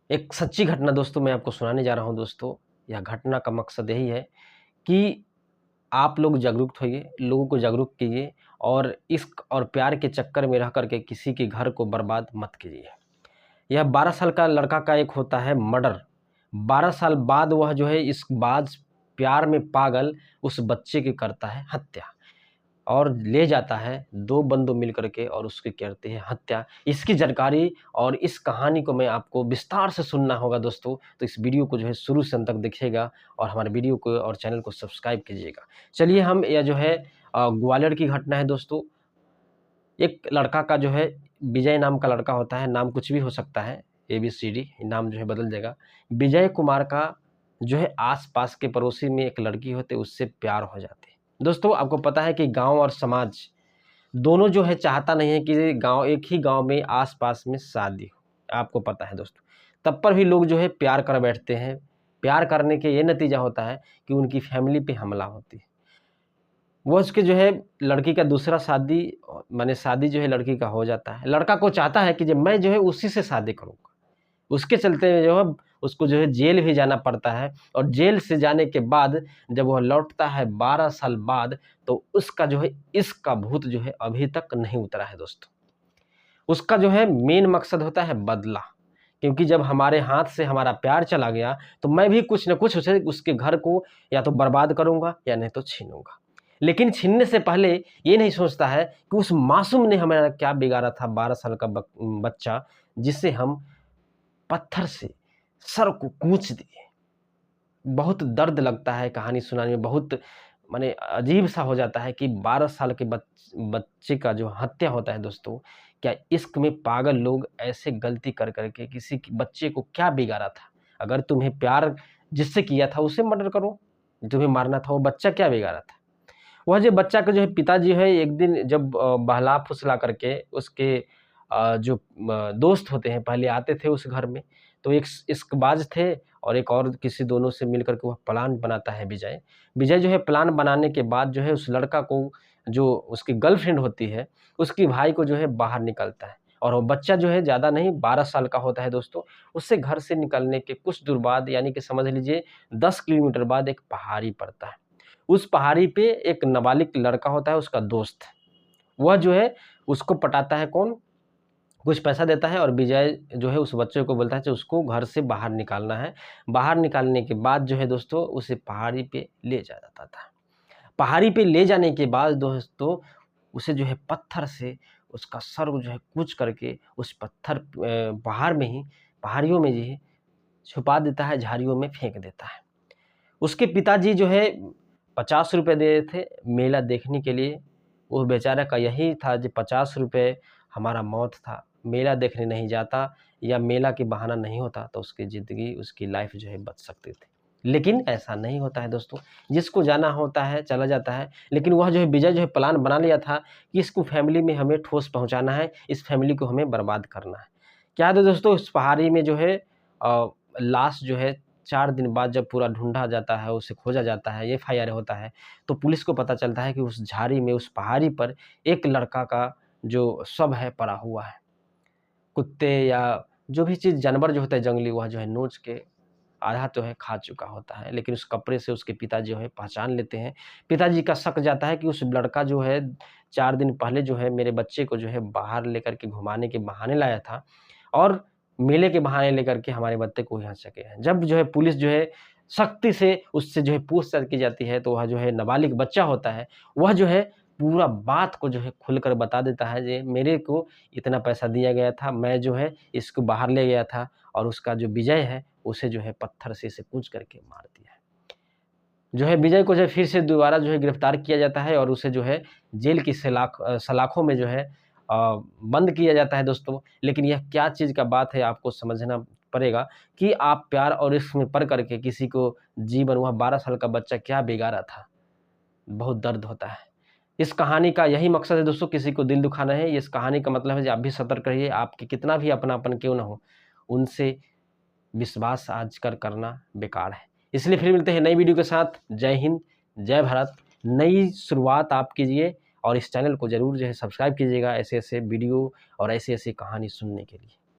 एक सच्ची घटना दोस्तों मैं आपको सुनाने जा रहा हूँ दोस्तों। यह घटना का मकसद यही है कि आप लोग जागरूक होइए, लोगों को जागरूक कीजिए और इश्क और प्यार के चक्कर में रह कर के किसी के घर को बर्बाद मत कीजिए। यह 12 साल का लड़का का एक होता है मर्डर। 12 साल बाद वह जो है इश्कबाज प्यार में पागल उस बच्चे की करता है हत्या और ले जाता है 2 बंदों मिल कर के और उसकी करते हैं हत्या। इसकी जानकारी और इस कहानी को मैं आपको विस्तार से सुनना होगा दोस्तों, तो इस वीडियो को जो है शुरू से अंत तक देखिएगा और हमारे वीडियो को और चैनल को सब्सक्राइब कीजिएगा। चलिए हम यह जो है ग्वालियर की घटना है दोस्तों। एक लड़का का जो है विजय नाम का लड़का होता है, नाम कुछ भी हो सकता है, ABCD नाम जो है बदल जाएगा। विजय कुमार का जो है आस-पास के पड़ोसी में एक लड़की होते उससे प्यार हो जाते। दोस्तों आपको पता है कि गाँव और समाज दोनों जो है चाहता नहीं है कि गाँव एक ही गाँव में आस-पास में शादी हो, आपको पता है दोस्तों। तब पर भी लोग जो है प्यार कर बैठते हैं। प्यार करने के ये नतीजा होता है कि उनकी फैमिली पे हमला होती है। वो उसके जो है लड़की का दूसरा शादी माने शादी जो है लड़की का हो जाता है। लड़का को चाहता है कि जब मैं जो है उसी से शादी करूँगा। उसके चलते जो है उसको जो है जेल भी जाना पड़ता है और जेल से जाने के बाद जब वह लौटता है 12 साल बाद, तो उसका जो है इश्क का भूत जो है अभी तक नहीं उतरा है दोस्तों। उसका जो है मेन मकसद होता है बदला, क्योंकि जब हमारे हाथ से हमारा प्यार चला गया, तो मैं भी कुछ न कुछ उसे उसके घर को या तो बर्बाद करूँगा या नहीं तो छीनूँगा। लेकिन छीनने से पहले ये नहीं सोचता है कि उस मासूम ने हमारा क्या बिगाड़ा था 12 साल का बच्चा, जिसे हम पत्थर से सर को कूच दिए। बहुत दर्द लगता है कहानी सुनाने में, बहुत माने अजीब-सा हो जाता है कि 12 साल के बच्चे का जो हत्या होता है दोस्तों, क्या इश्क में पागल लोग ऐसे गलती कर के किसी के बच्चे को क्या बिगाड़ा था? अगर तुम्हें प्यार जिससे किया था उसे मर्डर करो, तुम्हें मारना था वो बच्चा क्या बिगाड़ा था? वह जो बच्चा का जो है पिताजी है एक दिन जब बहला-फुसला करके उसके जो दोस्त होते हैं पहले आते थे उस घर में, तो एक इश्कबाज थे और एक और किसी दोनों से मिलकर के वह प्लान बनाता है विजय। विजय जो है प्लान बनाने के बाद जो है उस लड़का को जो उसकी गर्लफ्रेंड होती है, उसके भाई को जो है बाहर निकलता है और वो बच्चा जो है ज़्यादा नहीं 12 साल का होता है दोस्तों। उससे घर से निकलने के कुछ दूर बाद यानी कि समझ लीजिए 10 किलोमीटर बाद एक पहाड़ी पड़ता है। उस पहाड़ी पे एक नाबालिग लड़का होता है उसका दोस्त। वह जो है उसको पटाता है कौन? कुछ पैसा देता है और विजय जो है उस बच्चे को बोलता है कि उसको घर से बाहर निकालना है। बाहर निकालने के बाद जो है दोस्तों उसे पहाड़ी पे ले जाया जाता था। पहाड़ी पे ले जाने के बाद दोस्तों उसे जो है पत्थर से उसका सर जो है कूच करके उस पहाड़ में ही पहाड़ियों में ही छुपा देता है, झाड़ियों में फेंक देता है। उसके पिताजी जो है ₹50 दे थे मेला देखने के लिए। वो बेचारा का यही था कि ₹50 हमारा मौत था। मेला देखने नहीं जाता या मेला के बहाना नहीं होता तो उसकी ज़िंदगी, उसकी लाइफ़ जो है बच सकती थी। लेकिन ऐसा नहीं होता है दोस्तों, जिसको जाना होता है चला जाता है। लेकिन वह जो है विजय जो है प्लान बना लिया था कि इसको फैमिली में हमें ठोस पहुँचाना है, इस फैमिली को हमें बर्बाद करना है। क्या था दोस्तों उस पहाड़ी में जो है लाश जो है 4 दिन बाद जब पूरा ढूँढा जाता है, उसे खोजा जाता है, FIR होता है, तो पुलिस को पता चलता है कि उस झाड़ी में, उस पहाड़ी पर एक लड़का का जो शव है पड़ा हुआ है। कुत्ते या जो भी चीज़ जानवर जो होता है जंगली वह जो है नोच के आधा तो है खा चुका होता है, लेकिन उस कपड़े से उसके पिताजी जो है पहचान लेते हैं। पिताजी का शक जाता है कि उस लड़का जो है 4 दिन पहले जो है मेरे बच्चे को जो है बाहर लेकर के घुमाने के बहाने लाया था और मेले के बहाने लेकर के हमारे बच्चे को यहाँ सके हैं। जब जो है पुलिस जो है सख्ती से उससे जो है पूछताछ की जाती है, तो वह जो है नाबालिग बच्चा होता है, वह जो है पूरा बात को जो है खुलकर बता देता है जे मेरे को इतना पैसा दिया गया था, मैं जो है इसको बाहर ले गया था और उसका जो विजय है, उसे जो है पत्थर से इसे कूच करके मार दिया है। जो है विजय को जो है फिर से दोबारा जो है गिरफ्तार किया जाता है और उसे जो है जेल की सलाखों में जो है बंद किया जाता है दोस्तों। लेकिन यह क्या चीज़ का बात है आपको समझना पड़ेगा कि आप प्यार और इश्क में पड़ करके किसी को जीवन वह 12 साल का बच्चा क्या बिगाड़ा था, बहुत दर्द होता है। इस कहानी का यही मकसद है दोस्तों किसी को दिल दुखाना है। इस कहानी का मतलब है कि आप भी सतर्क रहिए, आपके कितना भी अपनापन क्यों ना हो, उनसे विश्वास आजकल करना बेकार है। इसलिए फिर मिलते हैं नई वीडियो के साथ। जय हिंद, जय भारत। नई शुरुआत आप कीजिए और इस चैनल को ज़रूर जो है सब्सक्राइब कीजिएगा ऐसे-ऐसे वीडियो और ऐसी-ऐसी कहानी सुनने के लिए।